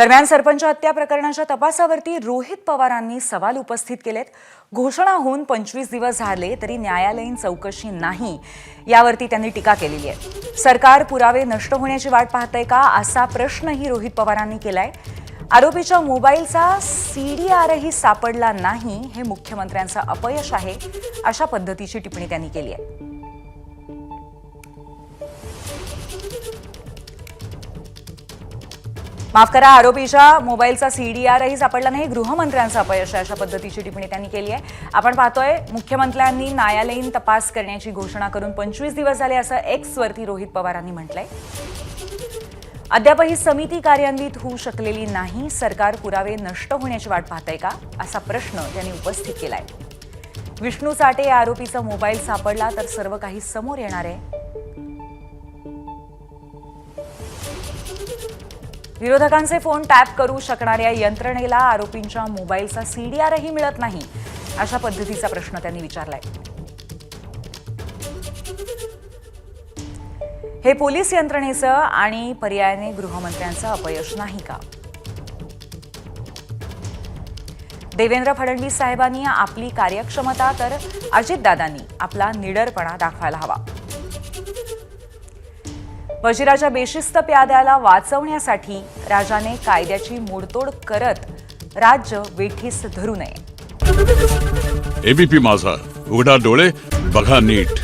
दरम्यान सरपंच हत्या प्रकरणाच्या तपासावरती रोहित पवारांनी सवाल उपस्थित केलेत। घोषणा होऊन 25 दिवस झाले तरी न्यायालयीन चौकशी नाही, यावरती त्यांनी टीका केलेली आहे। सरकार पुरावे नष्ट होण्याची वाट पाहतंय का, असा प्रश्नही रोहित पवारांनी केलाय। आरोपीच्या मोबाईलचा सीडीआरही सापडला नाही, हे मुख्यमंत्र्यांचं अपयश आहे, अशा पद्धतीची टिप्पणी त्यांनी केली आहे। माफ करा, आरोपीच्या मोबाईलचा सीडीआरही सापडला नाही, गृहमंत्र्यांचं अपयश आहे, अशा पद्धतीची टिप्पणी त्यांनी केली आहे। आपण पाहतोय मुख्यमंत्र्यांनी न्यायालयीन तपास करण्याची घोषणा करून 25 दिवस झाले, असं एक्स वरती रोहित पवारांनी म्हटलंय। अद्यापही समिती कार्यान्वित होऊ शकलेली नाही, सरकार पुरावे नष्ट होण्याची वाट पाहतंय का, असा प्रश्न त्यांनी उपस्थित केलाय। विष्णू चाटे या आरोपीचा मोबाईल सापडला तर सर्व काही समोर येणार आहे। विरोधकांचे फोन टॅप करू शकणाऱ्या यंत्रणेला आरोपींच्या मोबाईलचा सीडीआरही मिळत नाही, अशा पद्धतीचा प्रश्न त्यांनी विचारलाय। हे पोलीस यंत्रणेचं आणि पर्यायाने गृहमंत्र्यांचं अपयश नाही का? देवेंद्र फडणवीस साहेबांनी आपली कार्यक्षमता तर अजितदादांनी आपला निडरपणा दाखवायला हवा। वजिराच्या बेशिस्त प्याद्याला वाचवण्यासाठी राजाने कायद्याची मोडतोड करत राज्य वेठीस धरू नये। एबीपी माझा, उघडा डोळे बघा नीट।